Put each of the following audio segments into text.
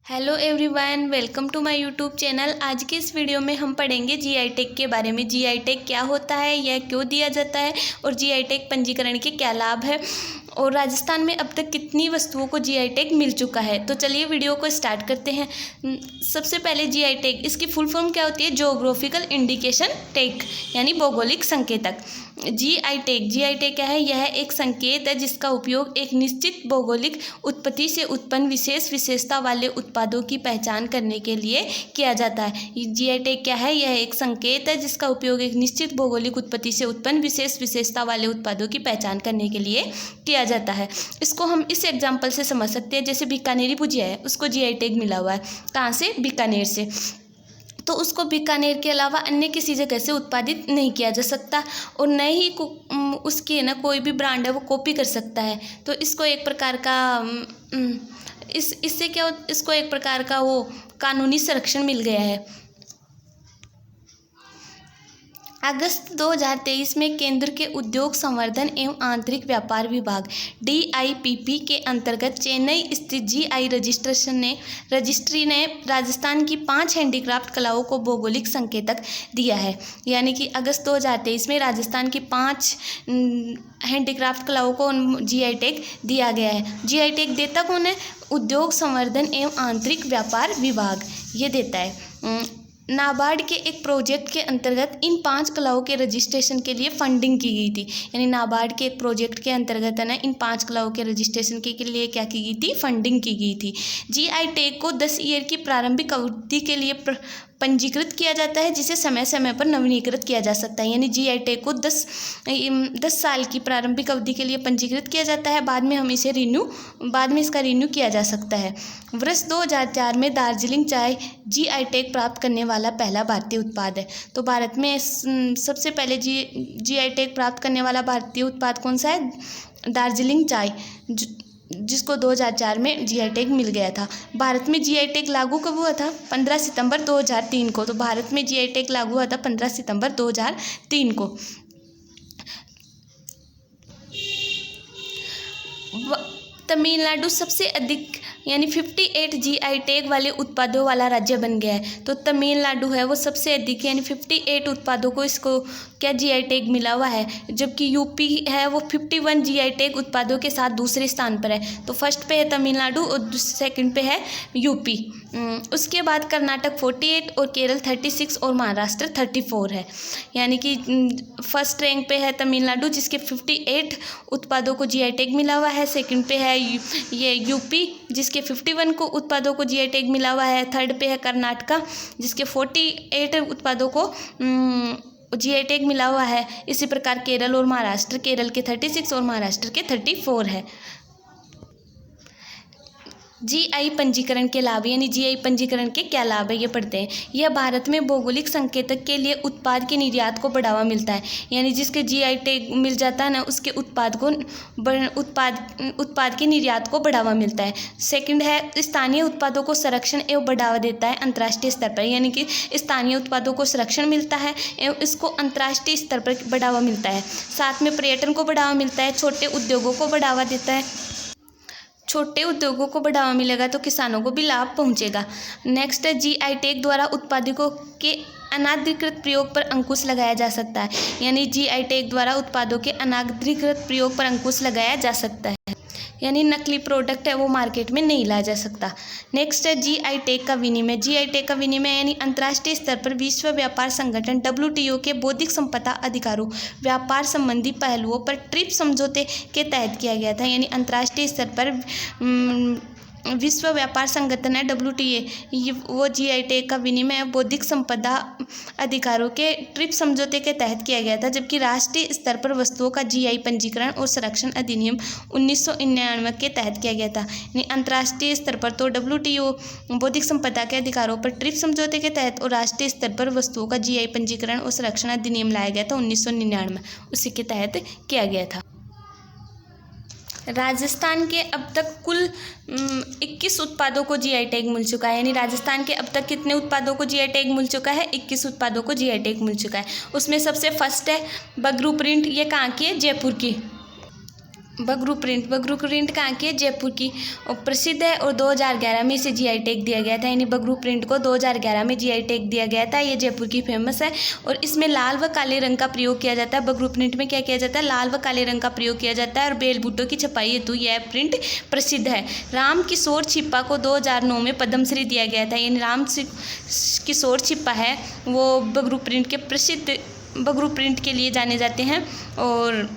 Hello everyone, welcome to my YouTube channel. आज के इस वीडियो में हम पढ़ेंगे जीआई टैग के बारे में। जीआई टैग क्या होता है, यह क्यों दिया जाता है और जीआई टैग पंजीकरण के क्या लाभ है और राजस्थान में अब तक कितनी वस्तुओं को जीआई टैग मिल चुका है। तो चलिए वीडियो को स्टार्ट करते हैं। सबसे पहले जीआई टैग, इसकी फुल फॉर्म क्या होती है? ज्योग्राफिकल इंडिकेशन टैग, यानी भौगोलिक संकेतक। जीआई टैग क्या है? यह एक संकेत है जिसका उपयोग एक निश्चित भौगोलिक उत्पत्ति से उत्पन्न विशेष विशेषता वाले उत्पादों की पहचान करने के लिए किया जाता है। जीआई टैग क्या है? यह एक संकेत है जिसका उपयोग एक निश्चित भौगोलिक उत्पत्ति से उत्पन्न विशेष विशेषता वाले उत्पादों की पहचान करने के लिए किया जाता है। इसको हम इस एग्जाम्पल से समझ सकते हैं। जैसे बीकानेरी भुजिया है, उसको जीआई टैग मिला हुआ है। कहाँ से? बीकानेर से। तो उसको बीकानेर के अलावा अन्य किसी जगह से उत्पादित नहीं किया जा सकता और न ही उसकी कोई भी ब्रांड है वो कॉपी कर सकता है। तो इसको एक प्रकार का इससे क्या, इसको एक प्रकार का वो कानूनी संरक्षण मिल गया है। अगस्त 2023 में केंद्र के उद्योग संवर्धन एवं आंतरिक व्यापार विभाग DIPP के अंतर्गत चेन्नई स्थित जीआई रजिस्ट्री ने राजस्थान की 5 हैंडीक्राफ्ट कलाओं को भौगोलिक संकेतक दिया है। यानी कि अगस्त 2023 में राजस्थान की 5 हैंडीक्राफ्ट कलाओं को जीआई टैग दिया गया है। जीआई टैग देता कौन है? उद्योग संवर्धन एवं आंतरिक व्यापार विभाग ये देता है। नाबार्ड के एक प्रोजेक्ट के अंतर्गत इन 5 कलाओं के रजिस्ट्रेशन के लिए फंडिंग की गई थी। यानी नाबार्ड के एक प्रोजेक्ट के अंतर्गत इन 5 कलाओं के रजिस्ट्रेशन के लिए क्या की गई थी? फंडिंग की गई थी। जीआई टैग को 10 ईयर की प्रारंभिक अवधि के लिए पंजीकृत किया जाता है, जिसे समय समय पर नवीनीकृत किया जा सकता है। यानी जीआई टैग को 10 साल की प्रारंभिक अवधि के लिए पंजीकृत किया जाता है। बाद में इसका रिन्यू किया जा सकता है। वर्ष 2004 में दार्जिलिंग चाय जीआई टैग प्राप्त करने वाला पहला भारतीय उत्पाद है। तो भारत में सबसे पहले जीआई टैग प्राप्त करने वाला भारतीय उत्पाद कौन सा है? दार्जिलिंग चाय, जिसको 2004 में जीआई टैग मिल गया था। भारत में जीआई टैग लागू कब हुआ था? 15 सितंबर 2003 को। तो भारत में जीआई टैग लागू हुआ था 15 सितंबर 2003 को। तमिलनाडु सबसे अधिक यानी 58 जीआई टैग वाले उत्पादों वाला राज्य बन गया है। तो तमिलनाडु है वो सबसे अधिक, यानी 58 उत्पादों को इसको क्या जीआई टैग मिला हुआ है। जबकि यूपी है वो 51 जीआई टैग उत्पादों के साथ दूसरे स्थान पर है। तो फर्स्ट पे है तमिलनाडु और सेकंड पे है यूपी। उसके बाद कर्नाटक 48 और केरल 36 और महाराष्ट्र 34 है। यानी कि फर्स्ट रैंक पे है तमिलनाडु जिसके 58 उत्पादों को जीआई टैग मिला हुआ है। सेकंड पे है ये यूपी जिसके 51 को उत्पादों को जीआई टैग मिला हुआ है। थर्ड पे है कर्नाटका जिसके 48 उत्पादों को जीआई टैग मिला हुआ है। इसी प्रकार केरल और महाराष्ट्र, केरल के 36 और महाराष्ट्र के 34 है। जीआई पंजीकरण के लाभ, यानी जीआई पंजीकरण के क्या लाभ है ये पढ़ते हैं। यह भारत में भौगोलिक संकेतक के लिए उत्पाद के निर्यात को बढ़ावा मिलता है। यानी जिसके जीआई टैग मिल जाता है ना, उसके उत्पाद के निर्यात को बढ़ावा मिलता है। सेकंड है स्थानीय उत्पादों को संरक्षण एवं बढ़ावा देता है अंतर्राष्ट्रीय स्तर पर। यानी कि स्थानीय उत्पादों को संरक्षण मिलता है एवं इसको अंतर्राष्ट्रीय स्तर पर बढ़ावा मिलता है। साथ में पर्यटन को बढ़ावा मिलता है, छोटे उद्योगों को बढ़ावा देता है। छोटे उद्योगों को बढ़ावा मिलेगा तो किसानों को भी लाभ पहुंचेगा। नेक्स्ट है जीआई टैग द्वारा उत्पादों के अनाधिकृत प्रयोग पर अंकुश लगाया जा सकता है। यानी जीआई टैग द्वारा उत्पादों के अनाधिकृत प्रयोग पर अंकुश लगाया जा सकता है। यानी नकली प्रोडक्ट है वो मार्केट में नहीं लाया जा सकता। नेक्स्ट है जीआई टैग का विनिमय। जीआई टैग का विनिमय यानी अंतर्राष्ट्रीय स्तर पर विश्व व्यापार संगठन WTO के बौद्धिक संपदा अधिकारों, व्यापार संबंधी पहलुओं पर ट्रिप्स समझौते के तहत किया गया था। यानी अंतर्राष्ट्रीय स्तर पर विश्व व्यापार संगठन है WTO, वो जीआई टैग का विनिमय बौद्धिक संपदा अधिकारों के ट्रिप्स समझौते के तहत किया गया था। जबकि राष्ट्रीय स्तर पर वस्तुओं का जीआई पंजीकरण और संरक्षण अधिनियम 1999 के तहत किया गया था। यानी अंतर्राष्ट्रीय स्तर पर तो WTO बौद्धिक संपदा के अधिकारों पर ट्रिप्स समझौते के तहत और राष्ट्रीय स्तर पर वस्तुओं का जीआई पंजीकरण और संरक्षण अधिनियम लाया गया था 1999, उसी के तहत किया गया था। राजस्थान के अब तक कुल 21 उत्पादों को जीआई टैग मिल चुका है। यानी राजस्थान के अब तक कितने उत्पादों को जीआई टैग मिल चुका है? 21 उत्पादों को जीआई टैग मिल चुका है। उसमें सबसे फर्स्ट है बगरू प्रिंट। ये कहाँ की है? जयपुर की। बगरू प्रिंट कहाँ की है? जयपुर की, और प्रसिद्ध है और 2011 में इसे जीआई टैग दिया गया था। यानी बगरू प्रिंट को 2011 में जीआई टैग दिया गया था। ये जयपुर की फेमस है और इसमें लाल व काले रंग का प्रयोग किया जाता है। बगरू प्रिंट में क्या किया जाता है? लाल व काले रंग का प्रयोग किया जाता है और बेल बूटों की छपाई हेतु यह प्रिंट प्रसिद्ध है। राम किशोर छिप्पा को 2009 में पद्मश्री दिया गया था। यानी राम किशोर छिप्पा है वो बगरू प्रिंट के प्रसिद्ध बगरू प्रिंट के लिए जाने जाते हैं और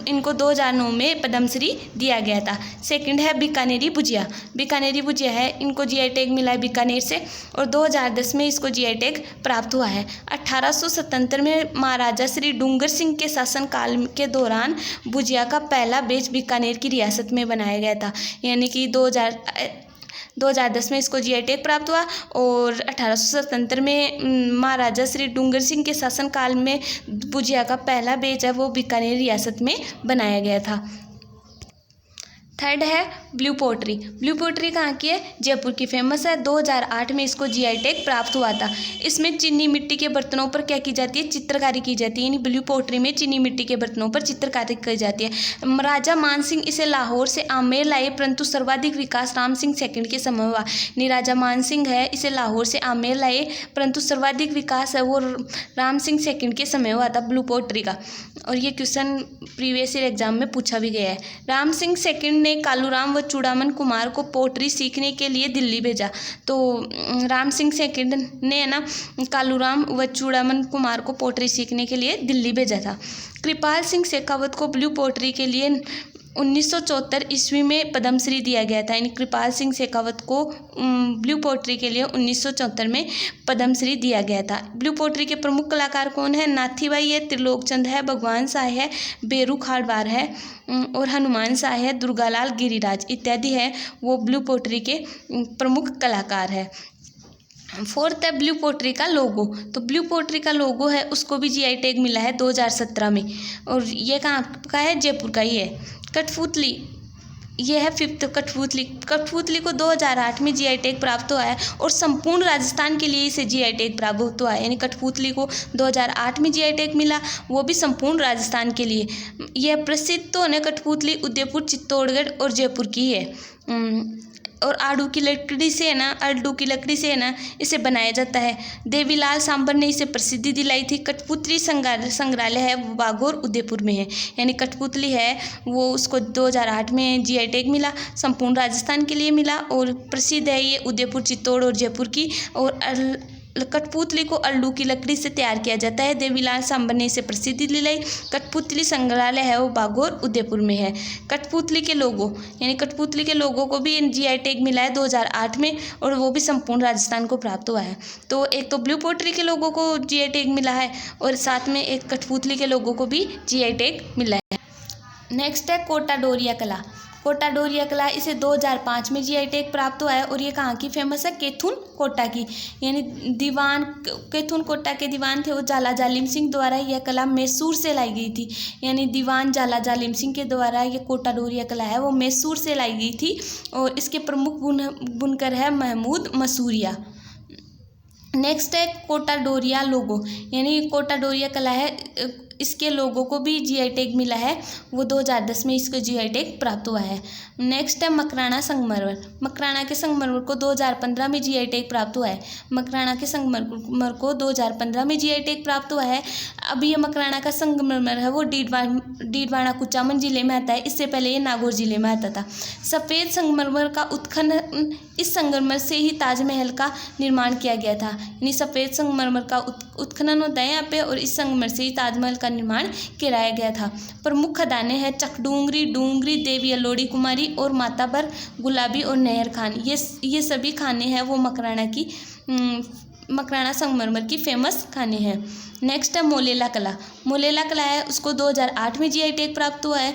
इनको 2009 में पद्मश्री दिया गया था। सेकंड है बीकानेरी भुजिया है, इनको जीआई टैग मिला है बीकानेर से और 2010 में इसको जीआई टैग प्राप्त हुआ है। 1877 में महाराजा श्री डूंगर सिंह के शासनकाल के दौरान भुजिया का पहला बैच बीकानेर की रियासत में बनाया गया था। यानी कि 2010 में इसको जीआई टैग प्राप्त हुआ और 1877 में महाराजा श्री डूंगर सिंह के शासनकाल में भुजिया का पहला बैच है वो बीकानेर रियासत में बनाया गया था। थर्ड है ब्लू पोट्री कहाँ की है? जयपुर की फेमस है। 2008 में इसको जीआई टैग प्राप्त हुआ था। इसमें चीनी मिट्टी के बर्तनों पर क्या की जाती है? चित्रकारी की जाती है। यानी ब्लू पोट्री में चीनी मिट्टी के बर्तनों पर चित्रकारी की जाती है। राजा मान सिंह इसे लाहौर से आमेर लाए परंतु सर्वाधिक विकास राम सिंह सेकंड के समय हुआ। यानी राजा मान सिंह है इसे लाहौर से आमेर लाए परंतु सर्वाधिक विकास है वो राम सिंह सेकंड के समय हुआ था ब्लू पोट्री का। और ये क्वेश्चन प्रीवियस ईयर एग्जाम में पूछा भी गया है। राम सिंह सेकंड ने कालूराम व चूड़ामन कुमार को पोट्री सीखने के लिए दिल्ली भेजा। तो राम सिंह सेकंड ने है ना कालूराम व चूड़ामन कुमार को पोट्री सीखने के लिए दिल्ली भेजा था। कृपाल सिंह शेखावत को ब्लू पोट्री के लिए 1974 ईस्वी में पद्मश्री दिया गया था। यानी कृपाल सिंह शेखावत को ब्लू पोट्री के लिए 1974 में पद्मश्री दिया गया था। ब्लू पोट्री के प्रमुख कलाकार कौन है? नाथीबाई है, त्रिलोकचंद है, भगवान शाह है, बेरू खाड़वार है और हनुमान शाह है, दुर्गालाल गिरिराज इत्यादि है वो ब्लू पोट्री के प्रमुख कलाकार है। फोर्थ है ब्लू पोट्री का लोगो। तो ब्लू पोट्री का लोगो है उसको भी जीआई टैग मिला है 2017 में और ये कहाँ का है? जयपुर का ही है। कठपुतली ये है फिफ्थ कठपुतली को 2008 में जीआई टैग प्राप्त हुआ है और संपूर्ण राजस्थान के लिए इसे जीआई टैग प्राप्त हुआ है। यानी कठपुतली को 2008 में जीआई टैग मिला वो भी संपूर्ण राजस्थान के लिए। यह प्रसिद्ध तो है कठपुतली उदयपुर, चित्तौड़गढ़ और जयपुर की है और आड़ू की लकड़ी से है ना इसे बनाया जाता है। देवीलाल सांबर ने इसे प्रसिद्धि दिलाई थी। कठपुतली संग्रहालय है वो बागौर उदयपुर में है। यानी कठपुतली है वो उसको 2008 में जीआई टैग मिला, संपूर्ण राजस्थान के लिए मिला और प्रसिद्ध है ये उदयपुर, चित्तौड़ और जयपुर की। और कठपुतली को अल्लू की लकड़ी से तैयार किया जाता है। देवीलाल सांबर ने इसे प्रसिद्धि दिलाई। कठपुतली संग्रहालय है वो बागौर उदयपुर में है। कठपुतली के लोगो यानी कठपुतली के लोगों को भी जीआई टैग मिला है 2008 में और वो भी संपूर्ण राजस्थान को प्राप्त हुआ है। तो एक तो ब्लू पोट्री के लोगों को जीआई टैग मिला है और साथ में एक कठपुतली के लोगों को भी जीआई टैग मिला है। नेक्स्ट है कोटा डोरिया कला इसे 2005 में जीआई टैग प्राप्त हुआ है और ये कहाँ की फेमस है? कैथून कोटा की। यानी कैथून कोटा के दीवान थे वो जाला जालिम सिंह द्वारा यह कला मैसूर से लाई गई थी। यानी दीवान जाला जालिम सिंह के द्वारा ये कोटा डोरिया कला है वो मैसूर से लाई गई थी और इसके प्रमुख बुनकर है महमूद मसूरिया। नेक्स्ट है कोटा डोरिया लोगो। यानी कोटा डोरिया कला है इसके लोगों को भी जीआई टैग मिला है वो 2010 में इसको जीआई टैग प्राप्त हुआ है। नेक्स्ट है मकराना के संगमरमर को 2015 में जीआई टैग प्राप्त हुआ है। मकराना के संगमरमर को 2015 में जीआई टैग प्राप्त हुआ है। अब ये मकराना का संगमरमर है वो डीडवाना कुचामन जिले में आता है। इससे पहले ये नागौर जिले में आता था। सफ़ेद संगमरमर का उत्खनन इस संगमरमर से ही ताजमहल का निर्माण किया गया था। यानी सफ़ेद संगमरमर का उत्खनन होता है यहाँ पे और इस संगमरमर से ही ताजमहल का निर्माण कराया गया था। प्रमुख खदानें हैं चकडूंगरी, डूंगरी, देवी अलोड़ी कुमारी और माताबर, गुलाबी और नहर खान। ये सभी खाने हैं वो मकराना संगमरमर की फेमस खाने हैं। नेक्स्ट है मोलेला कला है उसको 2008 में जीआई टैग प्राप्त हुआ है।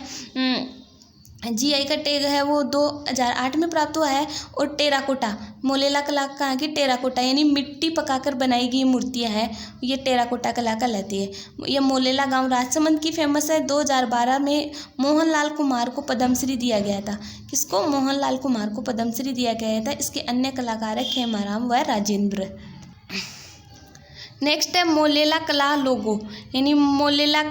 जीआई का टैग है वो 2008 में प्राप्त हुआ है। और टेराकोटा मोलेला कला कहाँ की? टेराकोटा यानी मिट्टी पकाकर बनाई गई मूर्तियाँ हैं ये टेराकोटा कला कहलाती है। ये मोलेला गांव राजसमंद की फेमस है। 2012 में मोहनलाल कुमार को पद्मश्री दिया गया था। किसको? मोहनलाल कुमार को पद्मश्री दिया गया था। इसके अन्य कलाकार है खेमाराम व राजेंद्र। नेक्स्ट है मोलेला कला लोगो, यानी मोलेला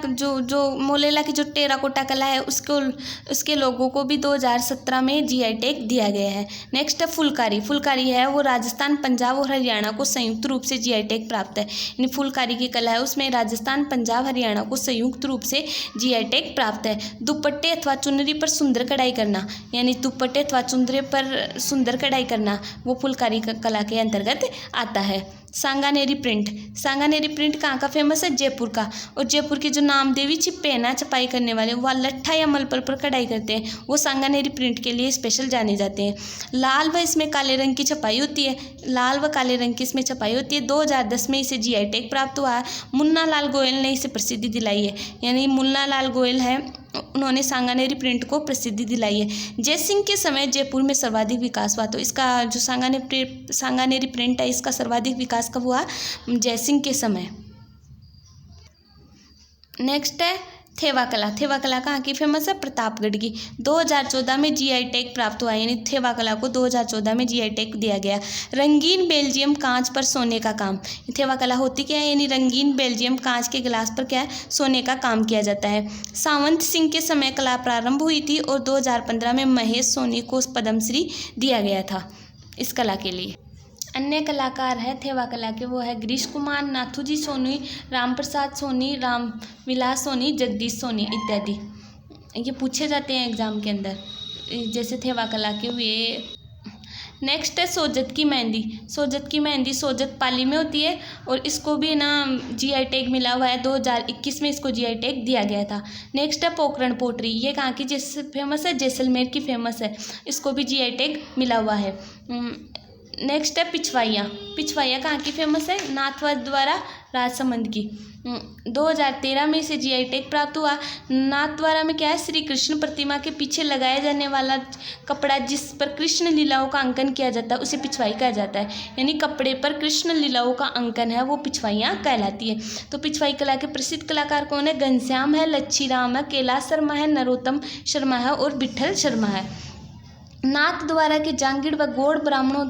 मोलेला की जो टेराकोटा कला है उसके लोगो को भी 2017 में जीआई टैग दिया गया है। नेक्स्ट है फुलकारी। फुलकारी है वो राजस्थान, पंजाब और हरियाणा को संयुक्त रूप से जीआई टैग प्राप्त है। यानी फुलकारी की कला है उसमें राजस्थान, पंजाब, हरियाणा को संयुक्त रूप से जीआई टैग प्राप्त है। दुपट्टे अथवा चुनरी पर सुंदर कढ़ाई करना, यानी दुपट्टे अथवा चुनरी पर सुंदर कढ़ाई करना वो फुलकारी कला के अंतर्गत आता है। सांगानेरी प्रिंट। सांगानेरी प्रिंट कहाँ का फेमस है? जयपुर का। और जयपुर के जो नामदेवी छिप्पे है ना छपाई करने वाले, वह लट्ठा या मलपर पर कढ़ाई करते हैं, वो सांगानेरी प्रिंट के लिए स्पेशल जाने जाते हैं। लाल व इसमें काले रंग की छपाई होती है, लाल व काले रंग की इसमें छपाई होती है। 2010 में इसे जीआई टैग प्राप्त हुआ है। मुन्ना लाल गोयल ने इसे प्रसिद्धि दिलाई है, यानी मुन्ना लाल गोयल है उन्होंने सांगानेरी प्रिंट को प्रसिद्धि दिलाई है। जयसिंह के समय जयपुर में सर्वाधिक विकास हुआ, तो इसका जो सांगानेरी प्रिंट है इसका सर्वाधिक विकास कब हुआ? जयसिंह के समय। नेक्स्ट है थेवा कला। थेवा कला कहाँ की फेमस है? प्रतापगढ़ की। 2014 में जीआई टैग प्राप्त हुआ, यानी थेवा कला को 2014 में जीआई टैग दिया गया। रंगीन बेल्जियम कांच पर सोने का काम। थेवा कला होती क्या है? यानी रंगीन बेल्जियम कांच के गिलास पर क्या है? सोने का काम किया जाता है। सावंत सिंह के समय कला प्रारंभ हुई थी और 2015 में महेश सोनी को पद्मश्री दिया गया था इस कला के लिए। अन्य कलाकार है थेवा कला के, वो है गिरीश कुमार, नाथूजी सोनी, राम प्रसाद सोनी, राम विलास सोनी, जगदीश सोनी इत्यादि। ये पूछे जाते हैं एग्जाम के अंदर, जैसे थेवा कला के हुए। नेक्स्ट है सोजत की मेहंदी। सोजत की मेहंदी सोजत पाली में होती है और इसको भी ना जीआई टैग मिला हुआ है। 2021 में इसको जीआई टैग दिया गया था। नेक्स्ट है पोकरण पोट्री। ये कहाँ की फेमस है? जैसलमेर की फेमस है, इसको भी जीआई टैग मिला हुआ है। नेक्स्ट है पिछवाइयाँ। पिछवाइयाँ कहाँ की फेमस है? नाथद्वारा द्वारा राजसमंद की। 2013 में इसे जीआई टैग प्राप्त हुआ। नाथद्वारा में क्या है? श्री कृष्ण प्रतिमा के पीछे लगाया जाने वाला कपड़ा जिस पर कृष्ण लीलाओं का अंकन किया जाता है उसे पिछवाई कहा जाता है, यानी कपड़े पर कृष्ण लीलाओं का अंकन है वो पिछवाइयाँ कहलाती है। तो पिछवाई कला के प्रसिद्ध कलाकार कौन है? घनश्याम है, लच्छीराम है, कैलाश शर्मा है, नरोत्तम शर्मा है और विठल शर्मा है। नाथद्वारा के जांगीड़ व गौड़ ब्राह्मणों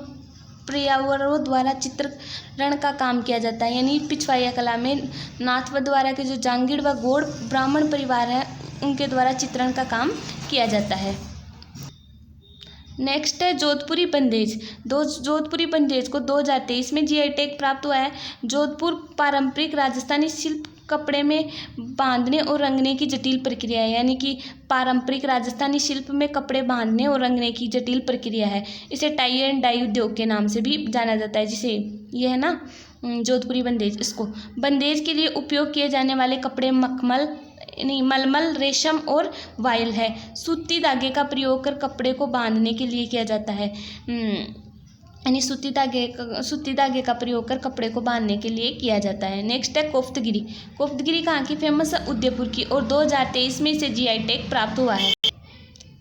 पर्यावरणों द्वारा चित्रण का काम किया जाता है, यानी पिछवाइया कला में नाथद्वारा के जो जांगीड़ व गौड़ ब्राह्मण परिवार है उनके द्वारा चित्रण का काम किया जाता है। नेक्स्ट है जोधपुरी बंदेज। जोधपुरी बंदेज को 2023 में जीआई टैग प्राप्त हुआ है। जोधपुर पारंपरिक राजस्थानी शिल्प कपड़े में बांधने और रंगने की जटिल प्रक्रिया है, यानी कि पारंपरिक राजस्थानी शिल्प में कपड़े बांधने और रंगने की जटिल प्रक्रिया है। इसे टाई एंड डाई उद्योग के नाम से भी जाना जाता है, जिसे ये है ना जोधपुरी बंदेज। इसको बंदेज के लिए उपयोग किए जाने वाले कपड़े मलमल, रेशम और वायल है। सूती धागे का प्रयोग कर कपड़े को बांधने के लिए किया जाता है, यानी सूती धागे का प्रयोग कर कपड़े को बांधने के लिए किया जाता है। नेक्स्ट है कोफ्तगिरी। कोफ्तगिरी कहाँ की फेमस है? उदयपुर की और 2023 में इसे जीआई टैग प्राप्त हुआ है।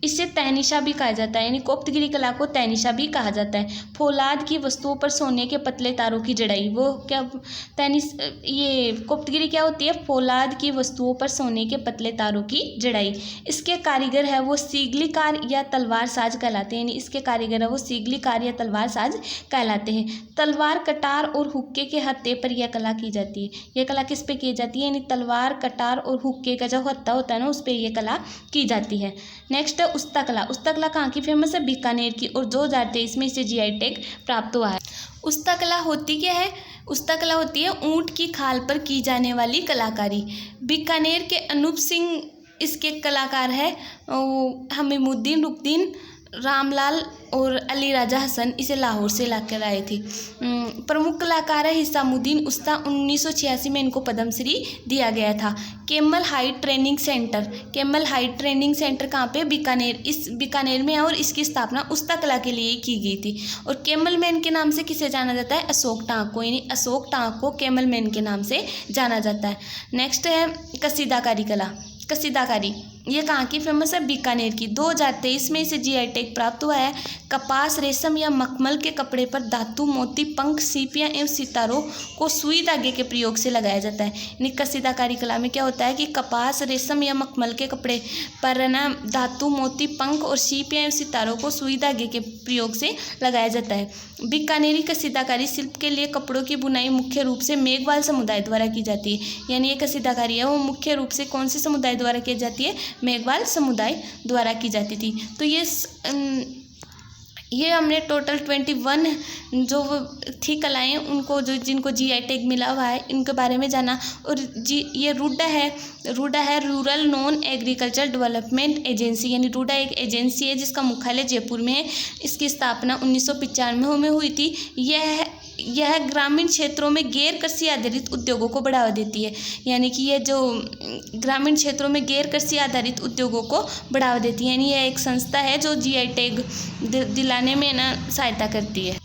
इसे तैनिशा भी कहा जाता है, यानी कोफ्तगिरी कला को तैनिशा भी कहा जाता है। फौलाद की वस्तुओं पर सोने के पतले तारों की जड़ाई, वो क्या ये कोफ्तगिरी क्या होती है? फौलाद की वस्तुओं पर सोने के पतले तारों की जड़ाई। इसके कारीगर है वो सीगलीकार या तलवार साज कहलाते हैं, यानी इसके कारीगर है वो सीगलीकार या तलवार साज कहलाते हैं। तलवार, कटार और हुक्के के हत्थे पर यह कला की जाती है। यह कला किस पे की जाती है? यानी तलवार, कटार और हुक्के का जो हत्था होता है ना उस पर यह कला की जाती है। नेक्स्ट है उस्ता कला। उस्ता कला कहाँ की फेमस है? बीकानेर की और 2023 में इसे जीआई टैग प्राप्त हुआ है। उस्ता कला होती क्या है? उस्ता कला होती है ऊंट की खाल पर की जाने वाली कलाकारी। बीकानेर के अनूप सिंह इसके कलाकार है। हमीमुद्दीन, रुकदीन, रामलाल और अली राजा हसन इसे लाहौर से लाकर आए थे। प्रमुख कलाकार है हिसामुद्दीन उस्ता। 1986 में इनको पद्मश्री दिया गया था। Camel height training centre. Camel height training centre कहाँ पे? बीकानेर। इस बीकानेर में है और इसकी स्थापना उस्ता कला के लिए की गई थी। और केमल मैन के नाम से किसे जाना जाता है? अशोक टांक को, यानी अशोक टांक को केमल मैन के नाम से जाना जाता है। नेक्स्ट है कसीदाकारी कला। कसीदाकारी ये कहाँ की फेमस है? बीकानेर की। 2023 में इसे जीआई टैग प्राप्त हुआ है। कपास, रेशम या मखमल के कपड़े पर धातु, मोती, पंख, सीपियाँ एवं सितारों को सुई धागे के प्रयोग से लगाया जाता है। यानी कसीदाकारी कला में क्या होता है कि कपास, रेशम या मखमल के कपड़े पर ना धातु, मोती, पंख और सीपियाँ एवं सितारों को सुई धागे के प्रयोग से लगाया जाता है। बीकानेरी कसीदाकारी शिल्प के लिए कपड़ों की बुनाई मुख्य रूप से मेघवाल समुदाय द्वारा की जाती है। यानी ये कसीदाकारी है वो मुख्य रूप से कौन से समुदाय द्वारा की जाती है? मेघवाल समुदाय द्वारा की जाती थी। तो ये हमने टोटल 21 जो थी कलाएँ उनको जो जिनको जीआई टैग मिला हुआ है इनके बारे में जाना। और ये रूडा है rural non agriculture development agency. यानी रूडा एक एजेंसी है जिसका मुख्यालय जयपुर में है। इसकी स्थापना 1995 में हुई थी। यह ग्रामीण क्षेत्रों में गैर कृषि आधारित उद्योगों को बढ़ावा देती है। यानी कि ये जो ग्रामीण क्षेत्रों में गैर कृषि आधारित उद्योगों को बढ़ावा देती है। यानी यह एक संस्था है जो जीआई टैग दिलाने में ना सहायता करती है,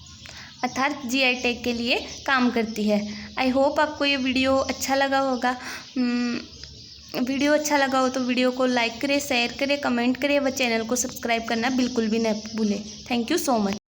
अर्थात जीआई टैग के लिए काम करती है। आई होप आपको ये वीडियो अच्छा लगा होगा। वीडियो अच्छा लगा हो तो वीडियो को लाइक करें, शेयर करें, कमेंट करें व चैनल को सब्सक्राइब करना बिल्कुल भी न भूलें। Thank you so much.